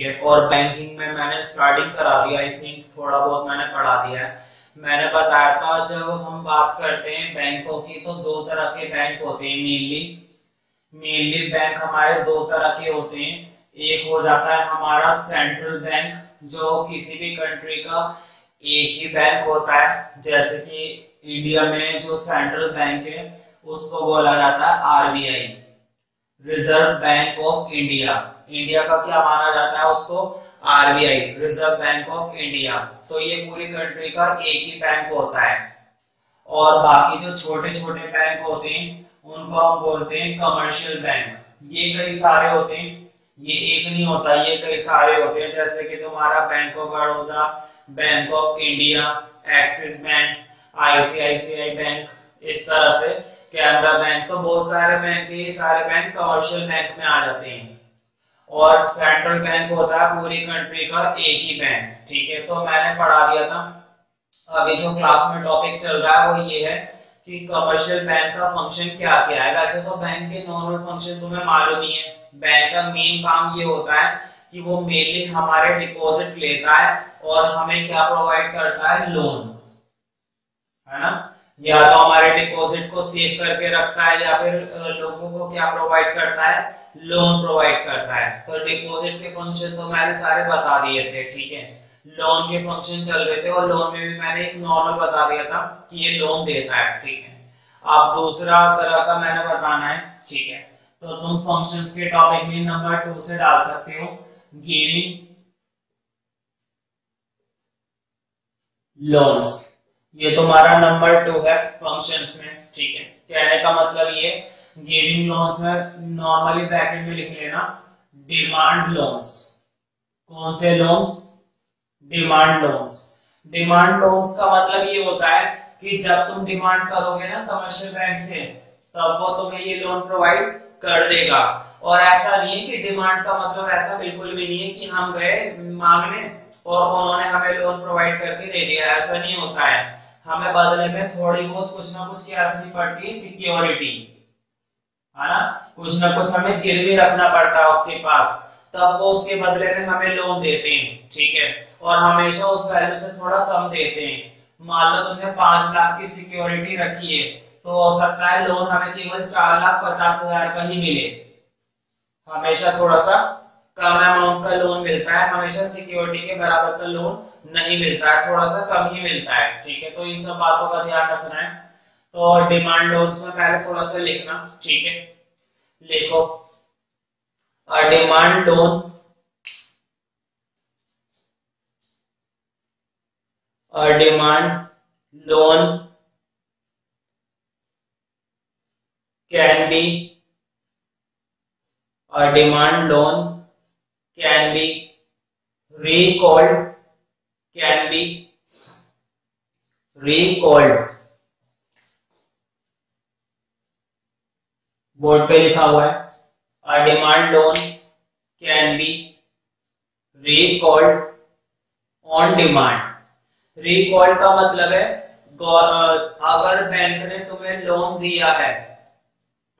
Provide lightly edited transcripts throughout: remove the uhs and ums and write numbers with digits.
है। और बैंकिंग में मैंने स्टार्टिंग करा दिया, आई थिंक थोड़ा बहुत मैंने पढ़ा दिया है। मैंने बताया था जब हम बात करते हैं बैंकों की तो दो तरह के बैंक होते हैं मेनली बैंक हमारे दो तरह के होते हैं। एक हो जाता है हमारा सेंट्रल बैंक, जो किसी भी कंट्री का एक ही बैंक होता है। जैसे कि इंडिया में जो सेंट्रल बैंक है उसको बोला जाता है RBI, reserve bank of India. India का क्या माना जाता है उसको? RBI, reserve bank of India. तो ये पूरी कंट्री का एक ही बैंक होता है। और बाकी जो छोटे छोटे बैंक होते हैं उनको हम बोलते हैं कमर्शियल बैंक। ये कई सारे होते हैं, ये एक नहीं होता, ये कई सारे होते हैं। जैसे कि तुम्हारा bank of Baroda, bank of India, axis bank, ICICI bank, इस तरह से कैनरा बैंक। तो बहुत सारे बैंक, ये सारे बैंक कमर्शियल बैंक में आ जाते हैं। और सेंट्रल बैंक होता है पूरी कंट्री का एक ही बैंक। ठीक है, तो मैंने पढ़ा दिया था। अभी जो क्लास में टॉपिक चल रहा है वो ये है कि कमर्शियल बैंक का फंक्शन क्या क्या है। वैसे तो बैंक के नॉर्मल फंक्शन तुम्हें मालूम ही है। बैंक का मेन काम ये होता है कि वो मेनली हमारे डिपॉजिट लेता है और हमें क्या प्रोवाइड करता है? लोन, है ना। या तो हमारे डिपॉजिट को सेव करके रखता है या फिर लोगों को क्या प्रोवाइड करता है? लोन प्रोवाइड करता है। तो डिपॉजिट के फंक्शन तो मैंने सारे बता दिए थे। ठीक है, लोन के फंक्शन चल रहे थे और लोन में भी मैंने एक नॉर्मल बता दिया था कि ये लोन देता है। ठीक है, अब दूसरा तरह का मैंने बताना है। ठीक है, तो तुम फंक्शंस के टॉपिक में नंबर 2 से डाल सकते हो, गिविंग लोन्स। ये तुम्हारा नंबर 2 है फंक्शंस में। ठीक है, कहने का मतलब ये गिविंग लोन्स में नॉर्मली ब्रैकेट में लिख लेना डिमांड लोन्स। कौन से loans? Demand loans. Demand loans का मतलब ये होता है कि जब तुम डिमांड करोगे ना कमर्शियल बैंक से, तब वो तुम्हें ये लोन प्रोवाइड कर देगा। और ऐसा नहीं है कि डिमांड का मतलब ऐसा बिल्कुल भी नहीं है कि हम गए मांगने और उन्होंने हमें लोन प्रोवाइड करके दे दिया, ऐसा नहीं होता है। हमें बदले में थोड़ी बहुत कुछ ना कुछ क्या रखनी पड़ती है? सिक्योरिटी, है ना। कुछ ना कुछ हमें गिरवी रखना पड़ता है उसके पास, तब वो उसके बदले में हमें लोन देते हैं। ठीक है, और हमेशा उस वैल्यू से थोड़ा कम देते हैं। मान लो तुमने 5 लाख की सिक्योरिटी रखी है तो हो सकता है लोन हमें केवल 4,50,000 का ही मिले। हमेशा थोड़ा सा कम अमाउंट का लोन मिलता है, हमेशा सिक्योरिटी के बराबर का लोन नहीं मिलता है, थोड़ा सा कम ही मिलता है। ठीक है, तो इन सब बातों का ध्यान रखना है। तो डिमांड लोन्स में पहले थोड़ा सा लिखना। ठीक है, लिखो a demand loan, a demand loan can be a demand loan can be recalled, can be recalled। Board पे लिखा हुआ है a demand loan can be recalled on demand। Recall का मतलब है अगर बैंक ने तुम्हें लोन दिया है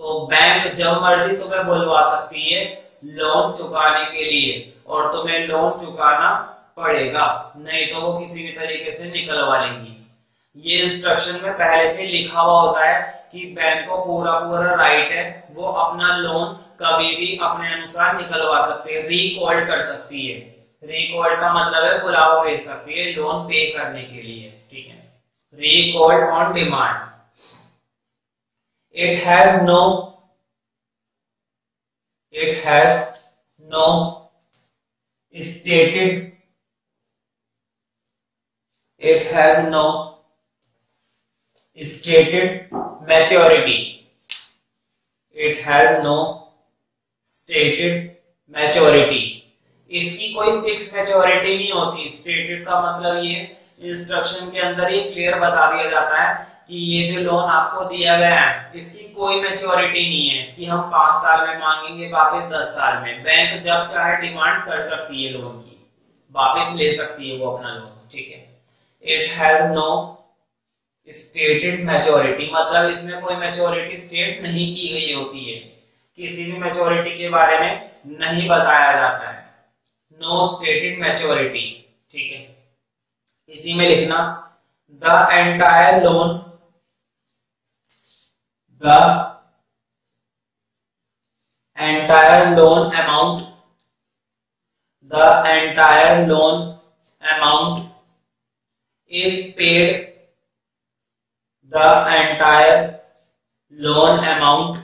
तो बैंक जब मर्जी तुम्हें बुलवा सकती है लोन चुकाने के लिए, और तुम्हें लोन चुकाना पड़ेगा, नहीं तो वो किसी भी तरीके से निकलवा लेंगी। ये इंस्ट्रक्शन में पहले से लिखा हुआ होता है कि बैंक को पूरा राइट है, वो अपना लोन कभी भी अपने अनुसार निकलवा सकती है, रिकॉल कर सकती है। रिकॉल का मतलब है बुलावा भेज सकती है लोन पे करने के लिए। ठीक है, recall on demand. It has no stated, it has no stated maturity, it has no stated maturity। इसकी कोई फिक्स मैच्योरिटी नहीं होती। स्टेटेड का मतलब ये इंस्ट्रक्शन के अंदर ये क्लियर बता दिया जाता है कि ये जो लोन आपको दिया गया है इसकी कोई मैच्योरिटी नहीं है कि हम 5 साल में मांगेंगे वापस 10 साल में। बैंक जब चाहे डिमांड कर सकती है लोन की, वापस ले सकती है वो अपना लोन। ठीक है, it has no stated maturity मतलब इसमें कोई मैच्योरिटी स्टेट नहीं की गई होती है, किसी भी मैच्योरिटी के बारे में नहीं बताया जाता है, नो स्टेटेड मैच्योरिटी, ठीक है। इसी में लिखना the entire loan, the entire loan amount, the entire loan amount is paid, the entire loan amount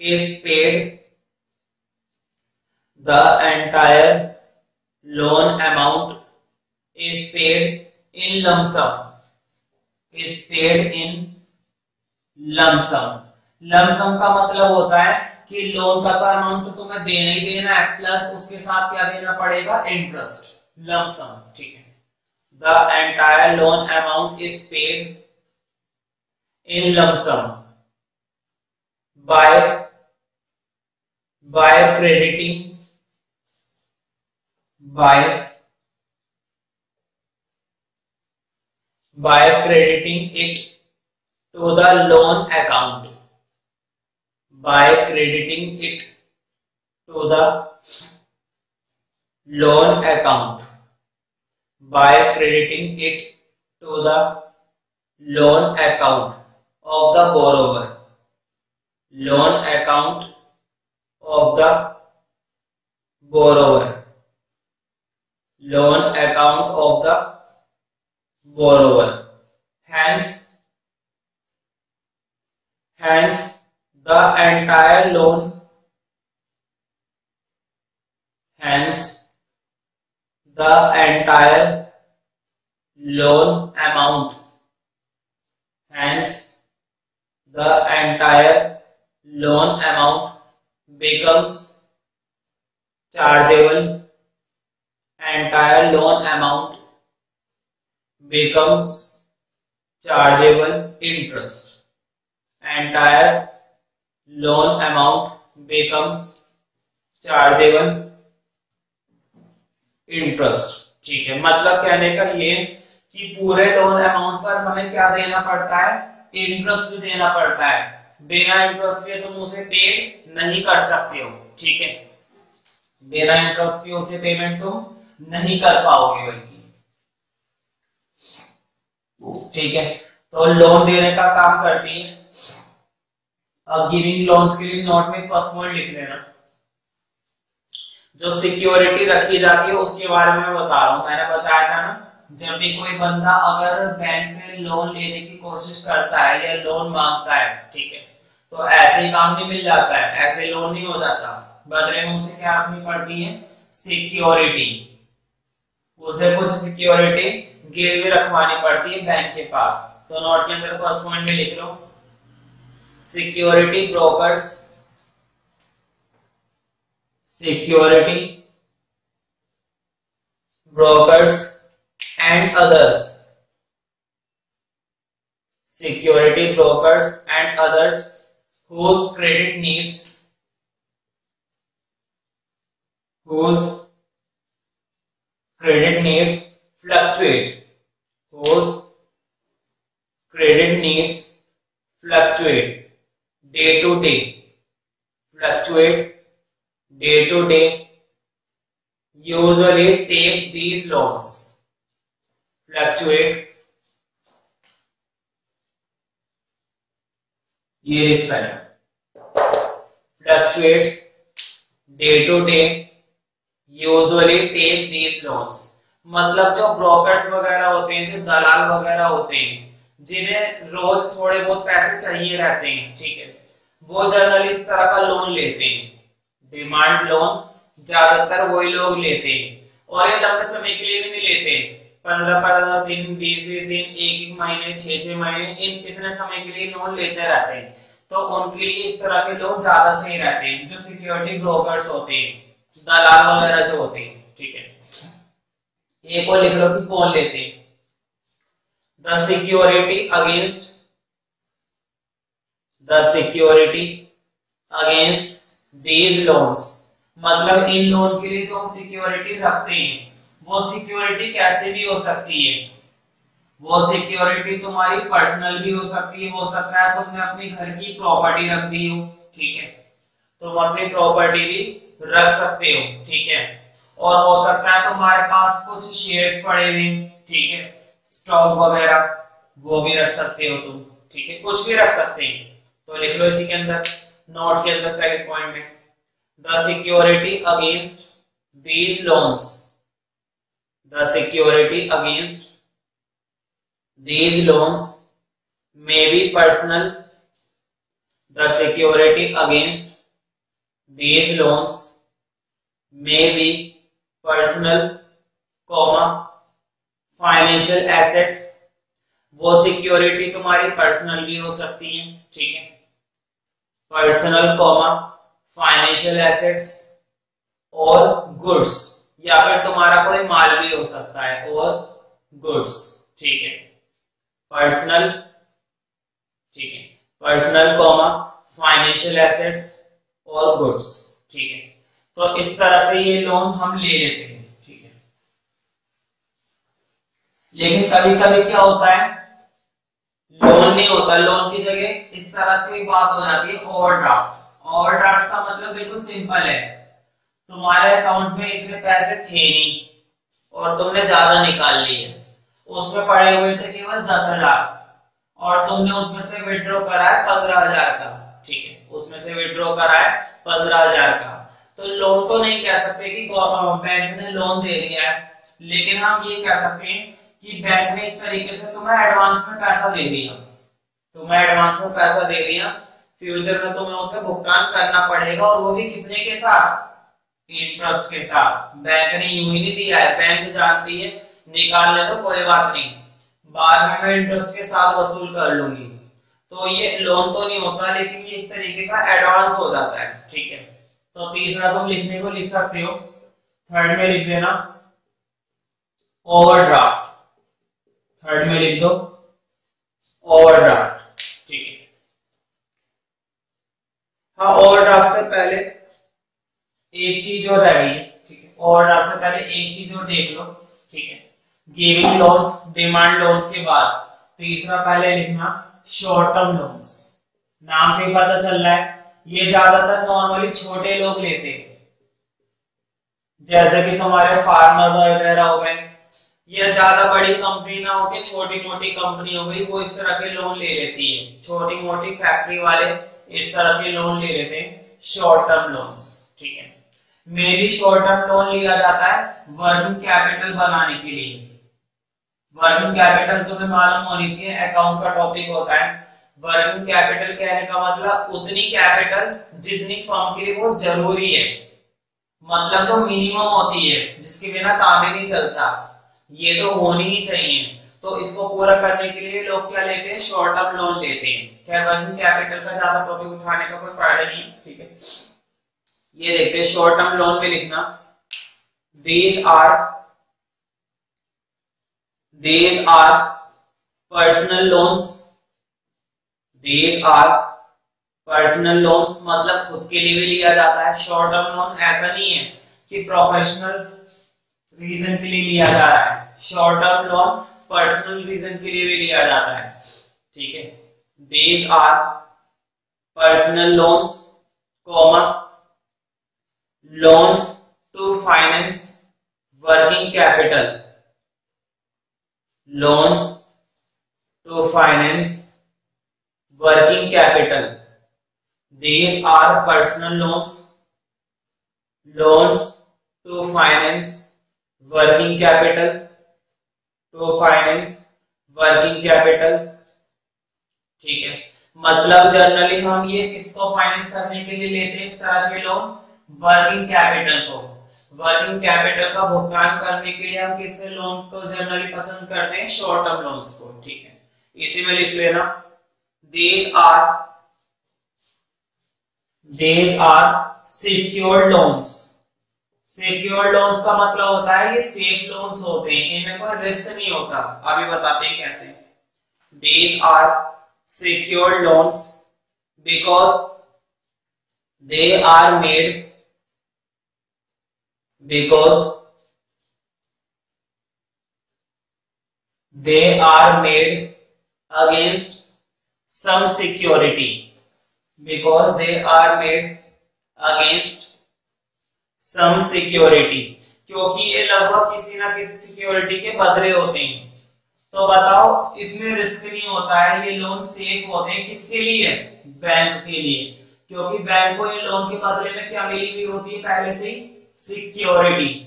is paid, the entire loan amount is paid in lump sum, is paid in lump sum। lump sum का मतलब होता है कि loan का तो amount तो तुम्हें देना ही देना है, प्लस उसके साथ क्या देना पड़ेगा, इंटरेस्ट, lump sum, ठीक है। The entire loan amount is paid in lump sum by crediting it to the loan account, by crediting it to the loan account, by crediting it to the loan account of the borrower, loan account of the borrower, loan account of the borrower, hence the entire loan, hence the entire loan amount, hence the entire loan amount becomes chargeable, entire loan amount becomes chargeable interest, entire loan amount becomes chargeable interest, ठीक है। मतलब कहने का ये कि पूरे loan amount पर हमें क्या देना पड़ता है, इंटरेस्ट भी देना पड़ता है। बिना इंटरेस्ट के तुम उसे पेड नहीं कर सकते हो, ठीक है। बिना इंटरेस्ट के उसे पेमेंट तुम नहीं कर पाओगे बल्कि, ठीक है। तो लोन देने का काम करती है। अब गिविंग लोन्स के लिए नोट में फर्स्ट पॉइंट लिख लेना, जो सिक्योरिटी रखी जाती है उसके बारे में बता रहा हूं। मैंने बताया था ना, जब भी कोई बंदा अगर बैंक से लोन लेने की कोशिश करता है या लोन मांगता है, ठीक है, तो ऐसे ही काम नहीं मिल जाता है, ऐसे लोन नहीं हो जाता। बदले में उसे क्या रखनी पड़ती है, सिक्योरिटी, उसे कुछ सिक्योरिटी गिरवी रखवानी पड़ती है बैंक के पास। तो नोट के अंदर फर्स्ट पॉइंट में लिख लो, security brokers, security brokers and others, security brokers and others whose credit needs fluctuate, whose credit needs fluctuate day to day, fluctuate day to day, usually take these loans, fluctuate, ये fluctuate day to day, usually take these loans। मतलब जो brokers वगैरह होते हैं, जो दलाल वगैरह होते हैं, जिन्हें रोज थोड़े बहुत पैसे चाहिए रहते हैं, ठीक है, वो जनरली इस तरह का लोन लेते हैं। डिमांड लोन ज्यादातर वही लोग लेते हैं, और ये लंबे समय के लिए भी नहीं लेते, 15-15 दिन, 20-20 दिन, 1-1 महीने, 6-6 महीने, इन इतने समय के लिए लोन लेते रहते हैं। तो उनके लिए इस तरह के लोन ज्यादा सही रहते हैं, जो सिक्योरिटी ब्रोकर्स होते हैं, दलाल वगैरह जो होते हैं, ठीक है। एक और लिख लो कि कौन लेते हैं, the security against these loans। मतलब इन लोन के लिए जो हम सिक्योरिटी रखते हैं, वो सिक्योरिटी कैसे भी हो सकती है। वो सिक्योरिटी तुम्हारी पर्सनल भी हो सकती है, हो सकता है तुमने अपनी घर की प्रॉपर्टी रख दी हो, ठीक है, तुम अपनी प्रॉपर्टी भी रख सकते हो, ठीक है। और हो सकता है तुम्हारे पास कुछ शेयर्स पड़े हुए, ठीक है, स्टॉक वगैरह, वो भी रख सकते हो तुम, ठीक है, कुछ भी रख सकते हैं। तो लिख लो इसी के अंदर, नोट के अंदर सेकंड पॉइंट में, the security against these loans, the security against these loans may be personal, the security against these loans may be personal, comma financial asset, वो सिक्योरिटी तुम्हारी पर्सनल भी हो सकती है, ठीक है, पर्सनल कॉमा फाइनेंशियल एसेट्स और गुड्स, या फिर तुम्हारा कोई माल भी हो सकता है और गुड्स, ठीक है, पर्सनल, ठीक है, पर्सनल कॉमा फाइनेंशियल एसेट्स और गुड्स, ठीक है। तो इस तरह से ये लोन हम ले लेते हैं, ठीक है। लेकिन कभी कभी क्या होता है, लोन नहीं होता, लोन की जगह इस तरह की बात हो जाती है ओवरड्राफ्ट। ओवरड्राफ्ट का मतलब बिल्कुल सिंपल है, तुम्हारे अकाउंट में इतने पैसे थे नहीं और तुमने ज्यादा निकाल लिए, उसमें पड़े हुए थे केवल 10,000 और तुमने उसमें से विड्रॉ करा है 15,000 का, ठीक है, उसमें से विड्रॉ करा है 15,000 का। तो लोन तो नहीं कह सकते कि बैंक ने लोन दे दिया है, लेकिन हम ये कह सकते हैं कि बैंक ने एक तरीके से तुम्हें एडवांस में पैसा दे दिया, तुम्हें एडवांस में पैसा दे दिया, फ्यूचर में तुम्हें उसे भुगतान करना पड़ेगा, और वो भी कितने के साथ, इंटरेस्ट के साथ। बैंक ने यूं ही नहीं दिया है, बैंक जानती है निकाल ले तो कोई बात नहीं, बाद में मैं इंटरेस्ट के साथ वसूल कर लूंगी, तो ये लोन तो नहीं होता, लेकिन ये एक तरीके का एडवांस हो जाता है, ठीक है। तो तीसरा तुम लिखने को लिख सकते हो, थर्ड में लिख देना ओवरड्राफ्ट, थर्ड में लिख दो ओवरड्राफ्ट, ठीक है। हाँ, ओवरड्राफ्ट से पहले एक चीज और रह गई है, ठीक है, ओवरड्राफ्ट से पहले एक चीज और देख लो, ठीक है। गिविंग लोन्स, डिमांड लोन्स के बाद तीसरा पहले लिखना शॉर्ट टर्म लोन्स। नाम से ही पता चल रहा है ये ज्यादातर नॉर्मली छोटे लोग लेते हैं, जैसे कि तुम्हारे फार्मर वगैरह हो गए, या ज्यादा बड़ी कंपनी ना हो के छोटी मोटी कंपनी हो गई, वो इस तरह के लोन ले लेती है, छोटी मोटी फैक्ट्री वाले इस तरह के लोन ले लेते हैं, शॉर्ट टर्म लोन्स, ठीक है। में भी शॉर्ट टर्म लोन लिया जाता है वर्किंग कैपिटल बनाने के लिए। वर्किंग कैपिटल तुम्हें मालूम होनी चाहिए, अकाउंट का टॉपिक होता है। वर्किंग कैपिटल कहने का मतलब उतनी कैपिटल जितनी फर्म के लिए वो जरूरी है, मतलब जो मिनिमम होती है, जिसके बिना काम ही नहीं चलता, ये तो होनी ही चाहिए। तो इसको पूरा करने के लिए लोग क्या लेते हैं, शॉर्ट टर्म लोन लेते हैं। खैर वर्किंग कैपिटल का ज्यादा टॉपिक उठाने का कोई फायदा नहीं है, ठीक है। ये देखते हैं शॉर्ट टर्म लोन में लिखना these are personal loans, these are personal loans, मतलब खुद के लिए भी लिया जाता है। शॉर्ट टर्म लोन ऐसा नहीं है कि प्रोफेशनल रीजन के लिए लिया जा रहा है, short term loan personal reason के लिए भी लिया जाता है, ठीक है। these are personal loans, loans to finance working capital, loans to finance working capital. These are personal loans, loans to finance working capital, to finance working capital, ठीक है। मतलब जनरली हम ये किसको फाइनेंस करने के लिए लेते हैं इस तरह के लोन, वर्किंग कैपिटल को। वर्किंग कैपिटल का भुगतान करने के लिए हम किससे लोन को जनरली पसंद करते हैं, शॉर्ट टर्म लोन्स को, ठीक है। इसी में लिख लेना these are secured loans। Secured loans का मतलब होता है ये सेफ लोन्स होते हैं, इनमें कोई रिस्क नहीं होता। अभी बताते हैं कैसे। these are secured loans because they are made against some security, because they are made against some security, क्योंकि ये लगभग किसी ना किसी सिक्योरिटी के बदले होते हैं। तो बताओ इसमें रिस्क नहीं होता है, ये लोन सेफ होते हैं किसके लिए? बैंक के लिए, क्योंकि बैंक को इन लोन के बदले में क्या मिली हुई होती है पहले से ही? सिक्योरिटी।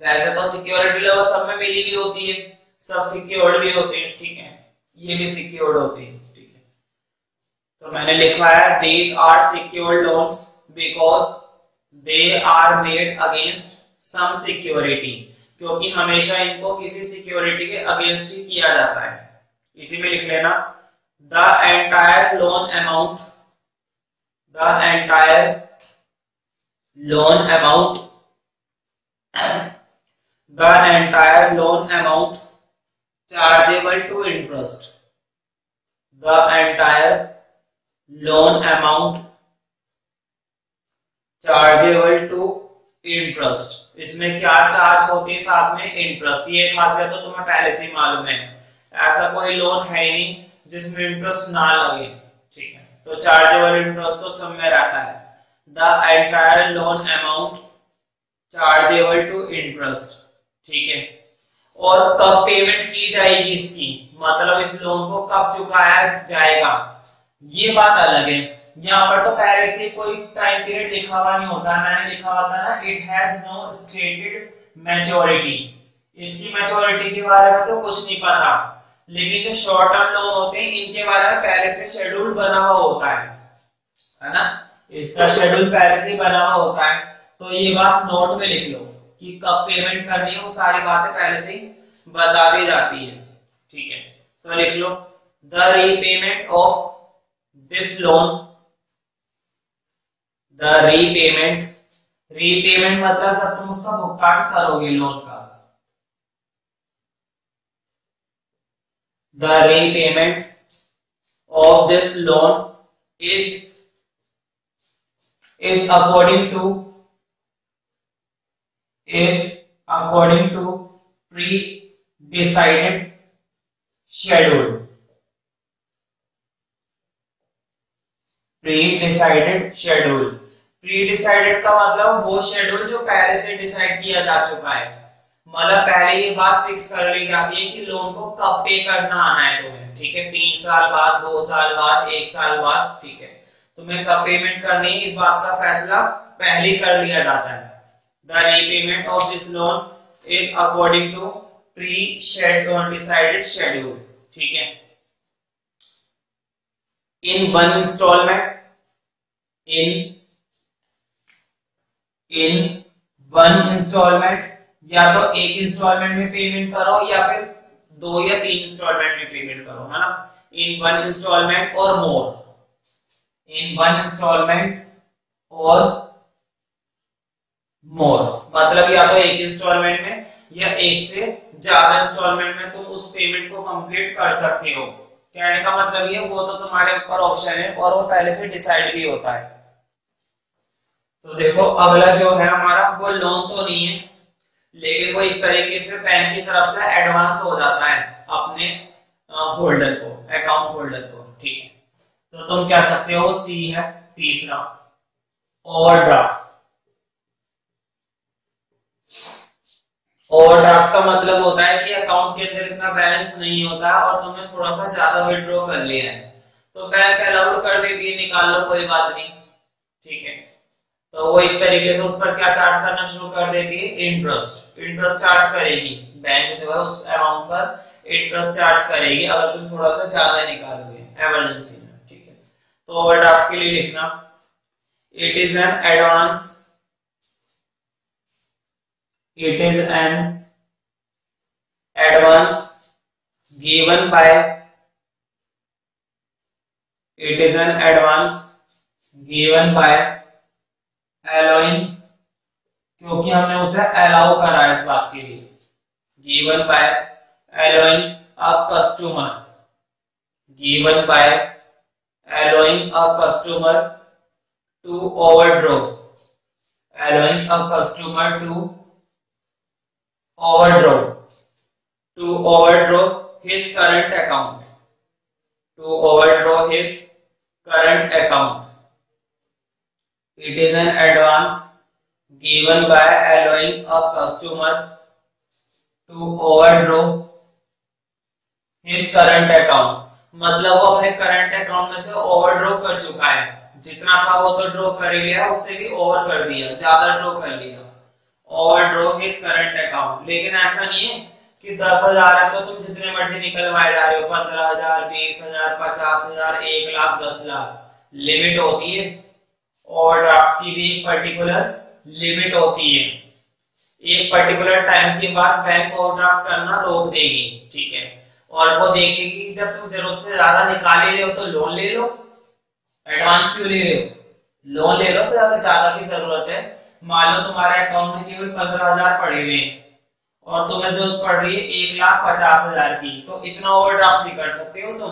वैसे तो सिक्योरिटी लेवल सब में मिली हुई होती है, सब सिक्योर्ड भी होते हैं, ठीक है, ये भी सिक्योर्ड होते हैं, ठीक है। तो मैंने लिखा है these are secured loans because they are made against some security, क्योंकि हमेशा इनको किसी सिक्योरिटी के अगेंस्ट ही किया जाता है। इसी में लिख लेना the entire loan amount chargeable to interest, the entire loan amount chargeable to interest. इसमें क्या चार्ज होती है? साथ में इंटरेस्ट। ये खासियत तो तुम्हें पहले से ही मालूम है, ऐसा कोई लोन है ही नहीं जिसमें इंटरेस्ट ना लगे, ठीक है। तो चार्जेबल इंटरेस्ट तो सब में रहता है। The entire loan amount chargeable to interest, ठीक है। और कब पेमेंट की जाएगी इसकी, मतलब इस लोन को कब चुकाया जाएगा, ये बात अलग है। यहाँ पर तो पहले से कोई टाइम पीरियड लिखा हुआ नहीं होता, मैंने लिखा हुआ था ना it has no stated maturity, इसकी मैच्योरिटी के बारे में तो कुछ नहीं पता। लेकिन जो शॉर्ट टर्म लोन होते हैं इनके बारे में पहले से शेड्यूल बना हुआ होता है ना, इसका शेड्यूल पहले से बना हुआ होता है। तो ये बात नोट में लिख लो कि कब पेमेंट करनी है, वो सारी बातें पहले से बता दी जाती है, ठीक है। तो लिख लो the repayment of this loan, the repayment मतलब जब तुम उसका भुगतान करोगे लोन का, the repayment of this loan is according to pre-decided schedule, pre-decided schedule. Pre-decided का मतलब वो शेड्यूल जो पहले से डिसाइड किया जा चुका है, मतलब पहले ये बात फिक्स कर ली जाती है कि लोन को कब पे करना आना है तुम्हें, ठीक है। 3 साल बाद, 2 साल बाद, 1 साल बाद, ठीक है, तुम्हें कब पेमेंट करनी है इस बात का फैसला पहले कर लिया जाता है। The repayment of this loan is according to pre-decided schedule, ठीक है। in one installment, in one installment, या तो एक इंस्टॉलमेंट में पेमेंट करो या फिर 2 या 3 इंस्टॉलमेंट में पेमेंट करो, है ना। इन वन इंस्टॉलमेंट और मोर, इन वन इंस्टॉलमेंट और मोर मतलब या तो एक इंस्टॉलमेंट में या एक से ज्यादा इंस्टॉलमेंट में तुम उस पेमेंट को कंप्लीट कर सकते हो। कहने का मतलब ये वो तो तुम्हारे ऊपर ऑप्शन है और वो पहले से डिसाइड भी होता है। तो देखो अगला जो है हमारा वो लोन तो नहीं है, लेकिन वो एक तरीके से बैंक की तरफ से एडवांस हो जाता है अपने होल्डर को, अकाउंट होल्डर को, ठीक है। तो तुम क्या सकते हो, सी है तीसरा, ओवरड्राफ्ट। ओवरड्राफ्ट का मतलब होता है कि अकाउंट के अंदर इतना बैलेंस नहीं होता और तुमने थोड़ा सा ज्यादा विड्रॉ कर लिया है, तो बैंक अलाउड कर देती है, निकाल लो कोई बात नहीं, ठीक है। तो वो एक तरीके से उस पर क्या चार्ज करना शुरू कर देती है, इंटरेस्ट चार्ज करेगी बैंक जो है उस अमाउंट पर इंटरेस्ट चार्ज करेगी अगर तुम थोड़ा सा ज्यादा निकालोगे इमरजेंसी में, ठीक है। तो ओवरड्राफ्ट के लिए लिखना it is an advance, it is an advance given by, it is an advance given by allowing, क्योंकि हमने उसे अलाउ करा इस बात के लिए, given by allowing a customer, given by allowing a customer to overdraw, allowing a customer to overdraw his current account, to overdraw his current account. It is an advance given by allowing a customer to overdraw his current account, मतलब वो अपने current account में से overdraw कर चुका है, जितना था वो तो ड्रॉ कर ही लिया, उससे भी ओवर कर दिया, ज्यादा ड्रॉ कर लिया, ओवरड्रॉ हिज करंट अकाउंट। लेकिन ऐसा नहीं है कि 10,000 है तो तुम जितने मर्जी निकलवाए जा रहे हो, 15,000, 20,000, 50,000, 1 लाख, 10 लाख, लिमिट होती है। ओवरड्राफ्ट की भी एक पर्टिकुलर लिमिट होती है, एक पर्टिकुलर टाइम के बाद बैंक ओवरड्राफ्ट करना रोक देगी, ठीक है। और वो देखेगी कि जब तुम जरूरत से ज्यादा निकाल रहे हो तो लोन ले लो, एडवांस क्यों ले रहे हो, लोन ले लो। फिर अगर ज्यादा की जरूरत है, मान लो तुम्हारे अकाउंट में केवल 15,000 पड़े हुए हैं और तुम्हें जरूरत पड़ रही है 1,50,000 की, तो इतना ओवरड्राफ्ट नहीं कर सकते हो तुम,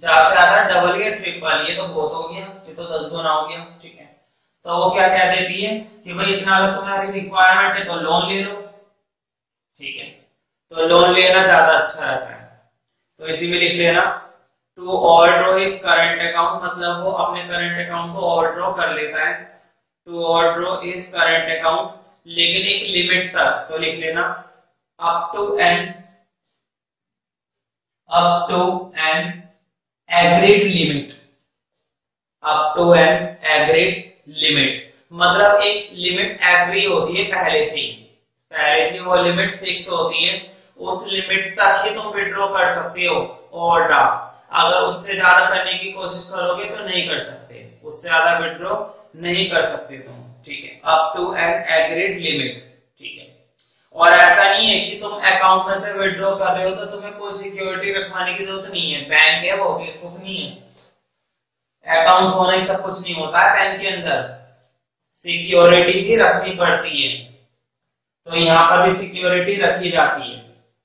ज्यादा से ज्यादा डबल या ट्रिपल, ये तो बहुत हो गया, ये तो 10 गुना हो गया, ठीक है। तो वो क्या कह देती है कि भाई इतना अगर तुम्हारी रिक्वायरमेंट है तो लोन ले लो, ठीक है। तो लोन लेना ज्यादा अच्छा रहता है, तो इसी में लिख लेना to overdraw his current account, मतलब वो अपने करंट अकाउंट को ओवरड्रॉ कर लेता है, to overdraw his current account, लेकिन एक लिमिट तक। तो लिख लेना up to an agreed limit, up to an agreed limit, मतलब एक लिमिट एग्री होती है पहले से वो लिमिट फिक्स होती है, उस लिमिट तक ही तुम विड्रॉ कर सकते हो ओवरड्राफ्ट। अगर उससे ज्यादा करने की कोशिश करोगे तो नहीं कर सकते, उससे ज्यादा विड्रॉ नहीं कर सकते तुम, ठीक है। Up to an agreed limit, ठीक है। और ऐसा नहीं है कि तुम अकाउंट में से विड्रॉ कर रहे हो तो तुम्हें कोई सिक्योरिटी रखवाने की जरूरत नहीं है, बैंक है वो बेवकूफ नहीं है, अकाउंट होना ही सब कुछ नहीं होता है, बैंक के अंदर सिक्योरिटी भी रखनी पड़ती है, तो यहाँ पर भी सिक्योरिटी रखी जाती है।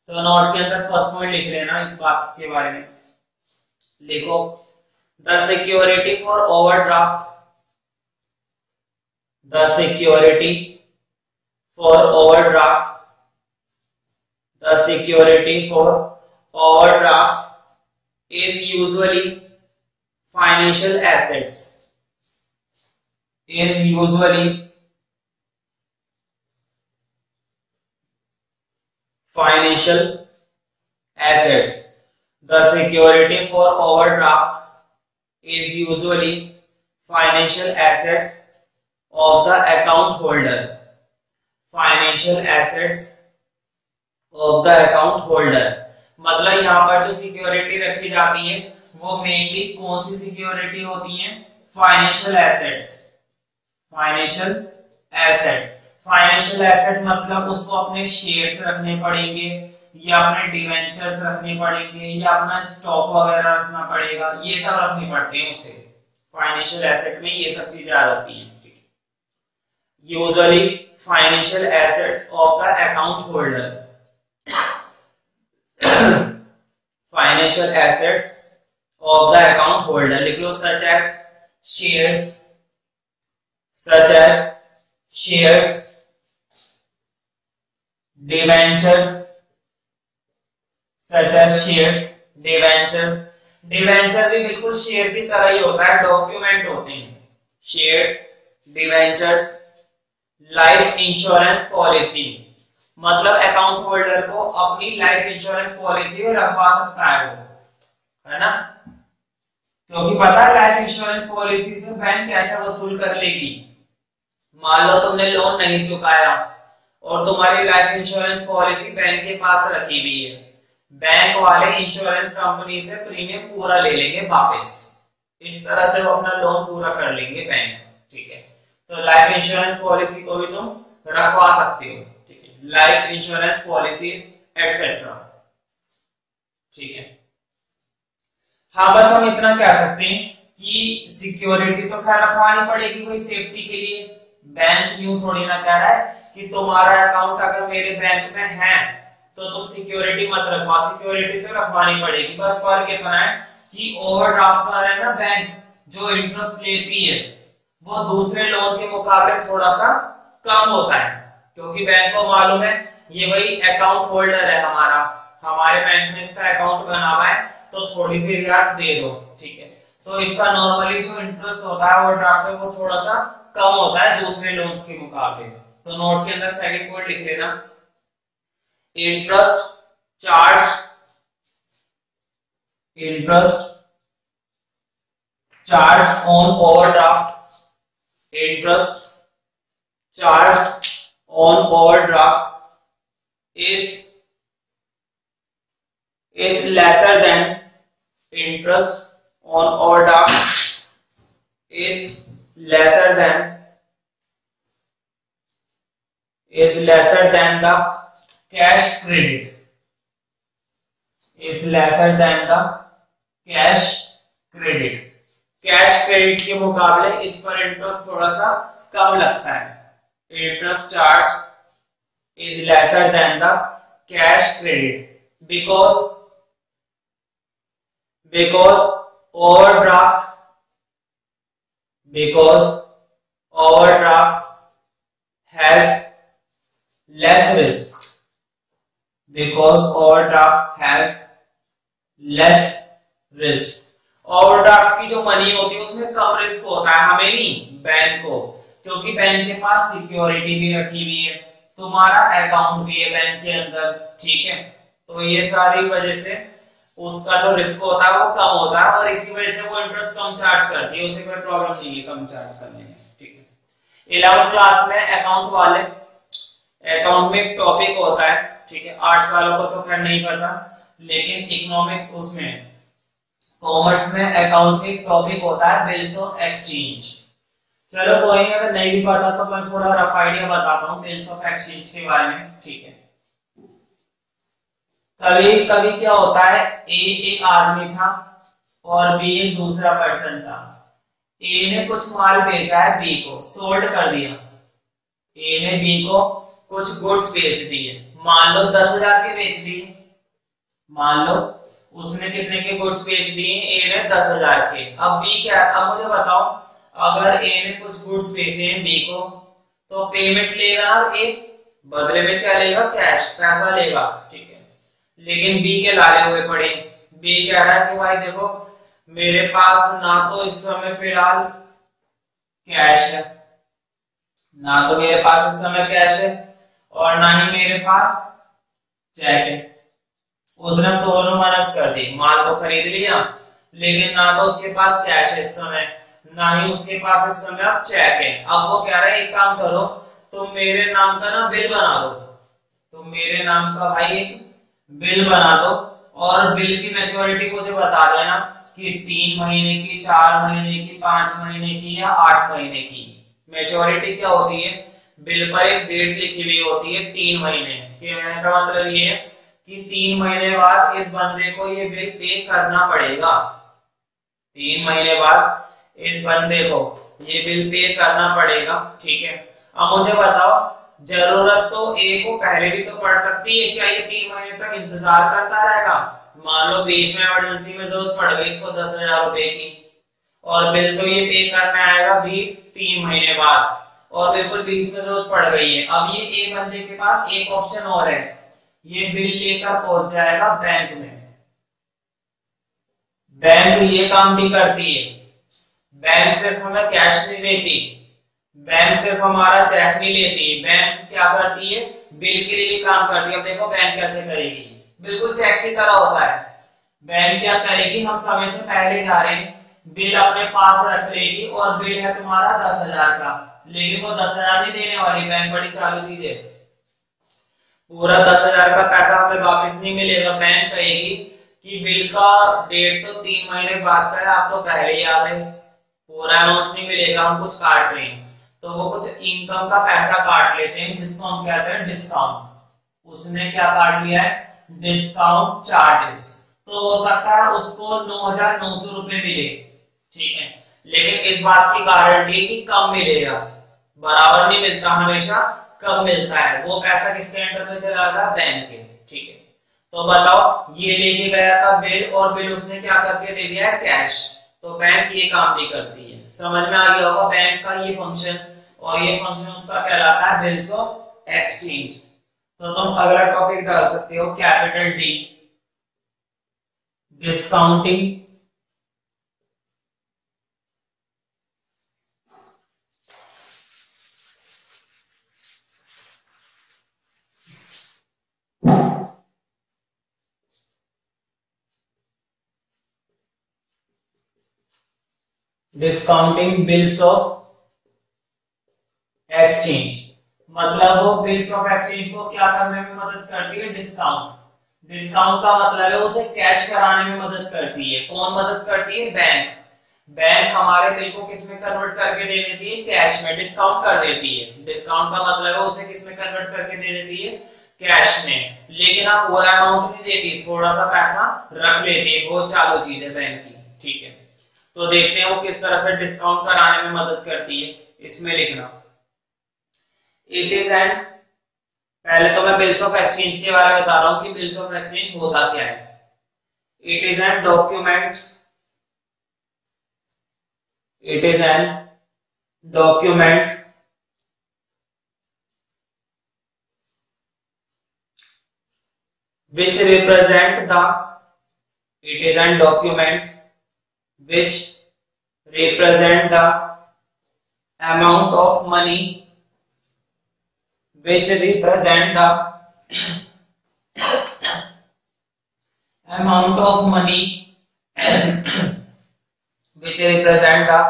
तो नोट के अंदर फर्स्ट पॉइंट लिख लेना इस बात के बारे में, लिखो the security for overdraft, the security for overdraft, the security for overdraft is usually financial assets, is usually financial assets. The security for overdraft is usually financial asset of the account holder. Financial assets of the account holder, मतलब यहाँ पर जो security रखी जाती है वो mainly कौन सी security होती है, financial assets. Financial assets, financial asset मतलब उसको अपने शेयर्स रखने पड़ेंगे या अपने डिवेंचर्स रखने पड़ेंगे या अपना स्टॉक वगैरह रखना पड़ेगा, ये सब रखने पड़ते हैं उसे, फाइनेंशियल एसेट में ये सब चीजें आ जाती हैं, ठीक है। Usually financial assets of the account holder, financial assets of the account holder लिख लो, such as shares, such as shares, debentures, such as shares, debentures, debenture भी बिल्कुल शेयर की तरह ही होता है, डॉक्यूमेंट होते हैं, shares, debentures, life insurance policy, मतलब अकाउंट होल्डर को अपनी लाइफ इंश्योरेंस पॉलिसी में रखवा सकता है वो, है ना, क्योंकि पता है लाइफ इंश्योरेंस पॉलिसी से बैंक कैसे वसूल कर लेगी। मान लो तुमने लोन नहीं चुकाया और तुम्हारी लाइफ इंश्योरेंस पॉलिसी बैंक के पास रखी हुई है, बैंक वाले इंश्योरेंस कंपनी से प्रीमियम पूरा ले लेंगे वापस, इस तरह से वो अपना लोन पूरा कर लेंगे बैंक, ठीक है। तो लाइफ इंश्योरेंस पॉलिसी को भी तुम रखवा सकते हो, ठीक है, लाइफ इंश्योरेंस पॉलिसीज एक्सेट्रा, ठीक है। हाँ बस हम इतना कह सकते हैं कि सिक्योरिटी तो खैर रखवानी पड़ेगी भाई सेफ्टी के लिए, बैंक यूं थोड़ी ना कह रहा है कि तुम्हारा अकाउंट अगर मेरे बैंक में है तो तुम सिक्योरिटी मत रखवा, सिक्योरिटी तो रखवानी पड़ेगी। बस फर्क इतना है कि ओवरड्राफ्ट पर है ना बैंक जो इंटरेस्ट लेती है वो दूसरे लोन के मुकाबले थोड़ा सा कम होता है, क्योंकि बैंक को मालूम है ये भाई अकाउंट होल्डर है हमारा, हमारे बैंक में इसका अकाउंट बना हुआ है तो थोड़ी सी रियायत दे दो, ठीक है। तो इसका नॉर्मली जो इंटरेस्ट होता है ओवरड्राफ्ट पे वो थोड़ा सा कम होता है दूसरे लोन्स के मुकाबले। तो नोट के अंदर सेकंड पॉइंट लिख लेना, interest charge on overdraft, interest charge on overdraft is lesser than interest on overdraft is lesser than the cash credit, is lesser than the cash credit। Cash credit के मुकाबले इस पर interest थोड़ा सा कम लगता है। Interest charge is lesser than the cash credit because overdraft has less risk, overdraft की जो मनी होती है उसमें कम रिस्क होता है, हमें नहीं, बैंक को, क्योंकि बैंक के पास सिक्योरिटी भी रखी हुई है, तुम्हारा अकाउंट भी है बैंक के अंदर, ठीक है। तो ये सारी वजह से उसका जो रिस्क होता है वो कम होता है और इसी वजह से वो इंटरेस्ट कम चार्ज करती है, उसे कोई प्रॉब्लम नहीं है कम चार्ज करने में, ठीक है। 11th क्लास में अकाउंट वाले, अकाउंट में एक टॉपिक होता है, ठीक है, आर्ट्स वालों को तो खैर नहीं पता, लेकिन इकोनॉमिक्स उसमें कॉमर्स में अकाउंट में एक टॉपिक होता है बिल्स ऑफ एक्सचेंज। चलो कोई नहीं, अगर नहीं भी पता तो मैं थोड़ा रफ आइडिया बताता हूँ बिल्स ऑफ एक्सचेंज के बारे में, ठीक है। कभी कभी क्या होता है, ए एक आदमी था और बी एक दूसरा पर्सन था। ए ने कुछ माल बेचा है बी को, सोल्ड कर दिया, ए ने बी को कुछ गुड्स बेच दिए, मान लो 10,000 के बेच दिए, मान लो उसने कितने के गुड्स बेच दिए, ए ने 10,000 के। अब बी क्या, अब मुझे बताओ, अगर ए ने कुछ गुड्स बेचे हैं बी को तो पेमेंट लेगा ए, बदले में क्या लेगा, कैश, पैसा लेगा, ठीक है। लेकिन बी के लाले हुए पड़े, बी कह रहा है कि भाई देखो मेरे पास ना तो इस समय फिलहाल कैश है, ना तो मेरे पास इस समय कैश है और ना ही मेरे पास चेक है। उसने दोनों मदद कर दी, माल तो खरीद लिया लेकिन ना तो उसके पास कैश है इस समय, ना ही उसके पास इस समय अब चेक है। अब वो कह रहा है एक काम करो, तुम मेरे नाम का ना बिल बना दो, तुम मेरे नाम का भाई एक बिल बना दो और बिल की मैच्योरिटी मुझे बता देना कि 3 महीने की, 4 महीने की, 5 महीने की या 8 महीने की। मैच्योरिटी क्या होती है, बिल पर एक डेट लिखी हुई होती है 3 महीने के, कहने का मतलब ये है कि 3 महीने बाद इस बंदे को ये बिल पे करना पड़ेगा, 3 महीने बाद इस बंदे को ये बिल पे करना पड़ेगा, ठीक है। अब मुझे बताओ, जरूरत तो ए को पहले भी तो पड़ सकती है, क्या ये 3 महीने तक इंतजार करता रहेगा? मान लो बीच में इमरजेंसी में जरूरत पड़ गई इसको 10,000 रुपए की और बिल तो ये पे करने आएगा भी 3 महीने बाद और बिल्कुल बीच में जरूरत पड़ गई है। अब ये ए बंदे के पास एक ऑप्शन और है, ये बिल लेकर पहुंच जाएगा बैंक में। बैंक ये काम भी करती है, बैंक सिर्फ हमें कैश नहीं देती, बैंक सिर्फ हमारा चेक नहीं लेती, बैंक क्या करती है, बिल के लिए भी काम करती है। अब देखो बैंक कैसे करेगी, बिल्कुल चेक की तरह होता है। बैंक क्या करेगी, हम समय से पहले जा रहे हैं, बिल अपने पास रख लेगी और बिल है तुम्हारा 10,000 का, लेकिन वो 10,000 नहीं देने वाली बैंक, बड़ी चालू चीज है, पूरा 10,000 का पैसा हमें वापस नहीं मिलेगा। बैंक कहेगी कि बिल का डेट तो 3 महीने बाद का है, आप तो पहले ही आ गए, पूरा अमाउंट नहीं मिलेगा, हम कुछ काट रहे हैं। तो वो कुछ इनकम का पैसा काट लेते हैं जिसको हम कहते हैं डिस्काउंट। उसने क्या काट लिया है, डिस्काउंट चार्जेस। तो हो सकता है उसको 9,900 रुपए मिले, ठीक है, लेकिन इस बात की गारंटी कि कम मिलेगा, बराबर नहीं मिलता, हमेशा कम मिलता है। वो पैसा किसके अंडर में चला था, बैंक के, ठीक है। तो बताओ, ये लेके गया था बिल और बिल उसने क्या करके दे दिया है, कैश। तो बैंक ये काम भी करती है, समझ में आ गया होगा बैंक का ये फंक्शन, और ये फंक्शन उसका कहलाता है बिल्स ऑफ एक्सचेंज। तो तुम अगला टॉपिक डाल सकते हो capital D, discounting discounting bills of exchange, मतलब वो बिल्स ऑफ एक्सचेंज को क्या करने में मदद करती है, डिस्काउंट। डिस्काउंट का मतलब है उसे कैश कराने में मदद करती है। कौन मदद करती है, बैंक। बैंक हमारे बिल को किस में कन्वर्ट करके दे देती है, कैश में, डिस्काउंट कर देती है। डिस्काउंट का मतलब है उसे किस में कन्वर्ट करके दे देती है, कैश में। लेकिन आप पूरा अमाउंट नहीं देती, थोड़ा सा पैसा रख लेती है, बहुत चालू चीज है बैंक की, ठीक है। तो देखते हैं वो किस तरह से डिस्काउंट कराने में मदद करती है। इसमें लिखना इट इज एन, पहले तो मैं बिल्स ऑफ एक्सचेंज के बारे में बता रहा हूं कि बिल्स ऑफ एक्सचेंज होता क्या है। It is an document, it is an document which represent the, it is an document which represent the amount of money, which represent the amount of money which represent the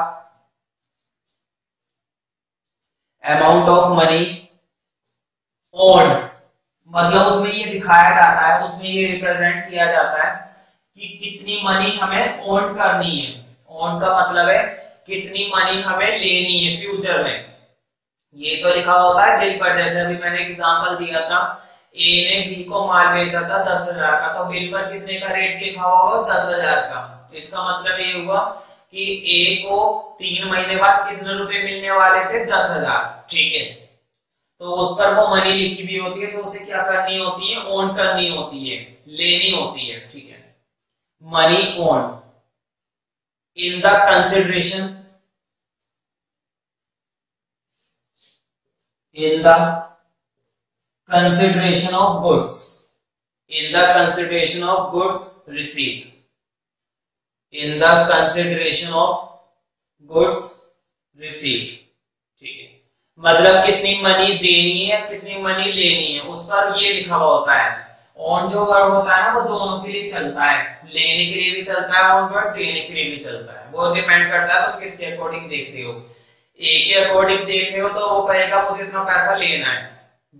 amount of money owed, मतलब उसमें ये दिखाया जाता है, उसमें ये represent किया जाता है कि कितनी मनी हमें ओन करनी है। ओन का मतलब है कितनी मनी हमें लेनी है फ्यूचर में। ये तो लिखा होता है बिल पर, जैसे अभी मैंने एग्जांपल दिया था, ए ने बी को माल बेचा था 10,000 का, तो बिल पर कितने का रेट लिखा होगा, 10,000 का। इसका मतलब ये हुआ कि ए को 3 महीने बाद कितने रुपए मिलने वाले थे, 10,000, ठीक है। तो उस पर वो मनी लिखी भी होती है, जो उसे क्या करनी होती है, ओन करनी होती है, लेनी होती है, ठीक है। Money own in the consideration, in the consideration of goods, in the consideration of goods received, in the consideration of goods received, ठीक है। मतलब कितनी मनी देनी है, कितनी मनी लेनी है, उस पर ये लिखा हुआ होता है। ऑन जो वर्ड होता है ना, वो दोनों के लिए चलता है, लेने के लिए भी चलता है ऑन वर्ड, देने के लिए भी चलता है। वो डिपेंड करता है तो किसके अकॉर्डिंग देख रहे हो। ए के अकॉर्डिंग देख रहे हो तो वो कहेगा मुझे इतना पैसा लेना है,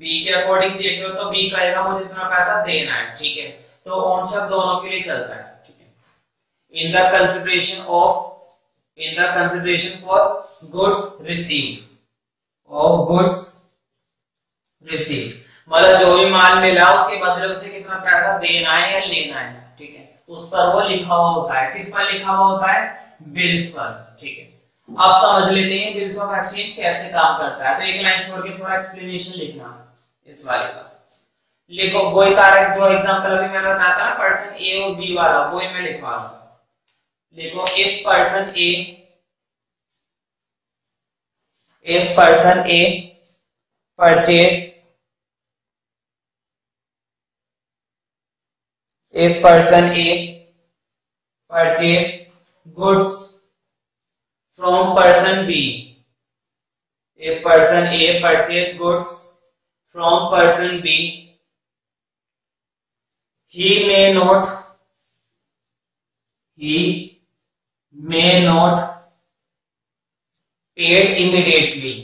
बी के अकॉर्डिंग देख रहे हो तो बी कहेगा मुझे इतना पैसा देना है, ठीक है। तो ऑन शब्द दोनों के लिए चलता है, ठीक है। In the consideration of, in the consideration for goods received, of goods received, मतलब जो भी माल मिला उसके बदले उसे कितना पैसा देना है या लेना है, ठीक है। उस पर वो लिखा हुआ होता है। किस पर लिखा हुआ होता है, बिल्स पर, ठीक है। अब समझ लेते हैं बिल्स ऑफ एक्सचेंज कैसे काम करता है। तो एक लाइन छोड़ के थोड़ा एक्सप्लेनेशन लिखना इस वाले का। लिखो वही सारा जो एग्जांपल अभी मैंने बताया था, पर्सन ए और बी वाला, वही मैं लिखवा रहा हूं। लिखो if person A, if person A purchase, if person A purchase goods from person B, if person A purchase goods from person B, he may not paid immediately,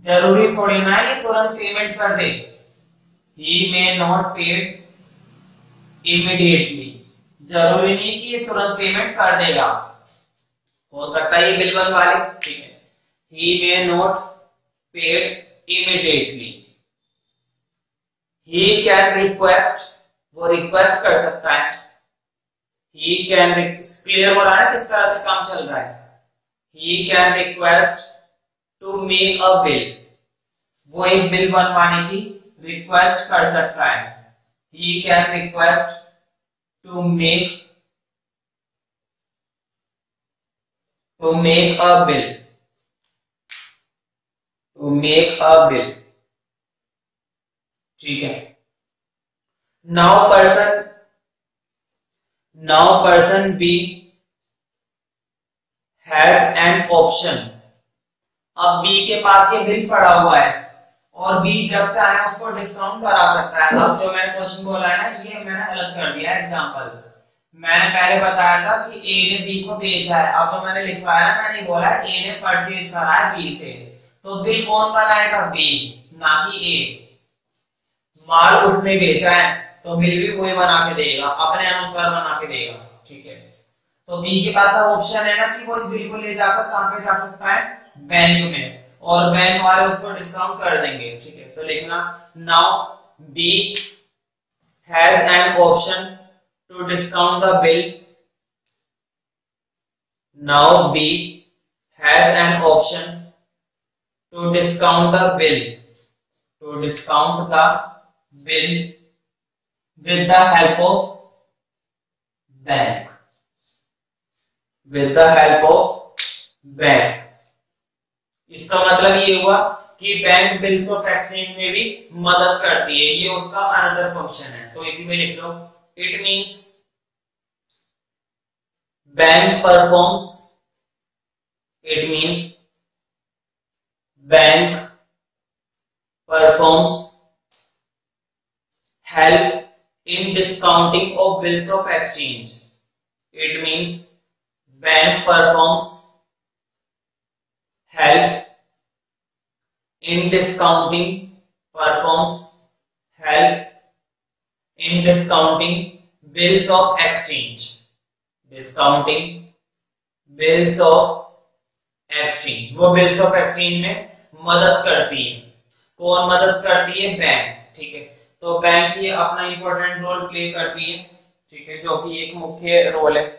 जरूरी थोड़ी ना है ये तुरंत पेमेंट कर दे। he may not paid immediately, जरूरी नहीं कि ये तुरंत पेमेंट कर देगा, हो सकता है ये बिल बनवा ले, ठीक है। he may not paid immediately, he can request, वो रिक्वेस्ट कर सकता है। he can, क्लियर हो रहा है किस तरह से काम चल रहा है। he can request to make a bill, वो एक बिल बनवाने की रिक्वेस्ट कर सकता है। he can request to make a bill, to make a bill, ठीक है। now person B has an option, अब B के पास ये बिल पड़ा हुआ है और B जब चाहे उसको डिस्काउंट करा सकता है। अब जो मैंने क्वेश्चन बोला है ना, ये मैंने अलग कर दिया एग्जांपल। मैंने पहले बताया था कि ए ने बी को बेचा है, अब तो मैंने लिखवाया ना, मैंने बोला ए ने परचेज करा है बी से, तो बिल कौन बनाएगा? बी, ना कि ए। माल उसने बेचा है तो बिल भी वही बना के देगा, अपने अनुसार बना के देगा, ठीक है। तो बी के पास अब ऑप्शन है ना कि वो इस बिल को ले जाकर कहां पे जा सकता है? बैंक में, और बैंक वाले उसको डिस्काउंट कर देंगे, ठीक है। तो लिखना now B has an option to discount the bill, now B has an option to discount the bill, to discount the bill with the help of bank, with the help of bank। इसका मतलब ये हुआ कि bank bills of exchange में भी मदद करती है, ये उसका अनदर फंक्शन है, तो इसी में लिख लो। It means bank performs, it means bank performs help in discounting of bills of exchange, it means bank performs help in discounting, performs help in discounting bills of exchange, discounting bills of exchange, वो bills of exchange में मदद करती है। कौन मदद करती है? Bank, ठीक है। तो बैंक ये अपना इंपॉर्टेंट रोल प्ले करती है, ठीक है, जो कि एक मुख्य रोल है।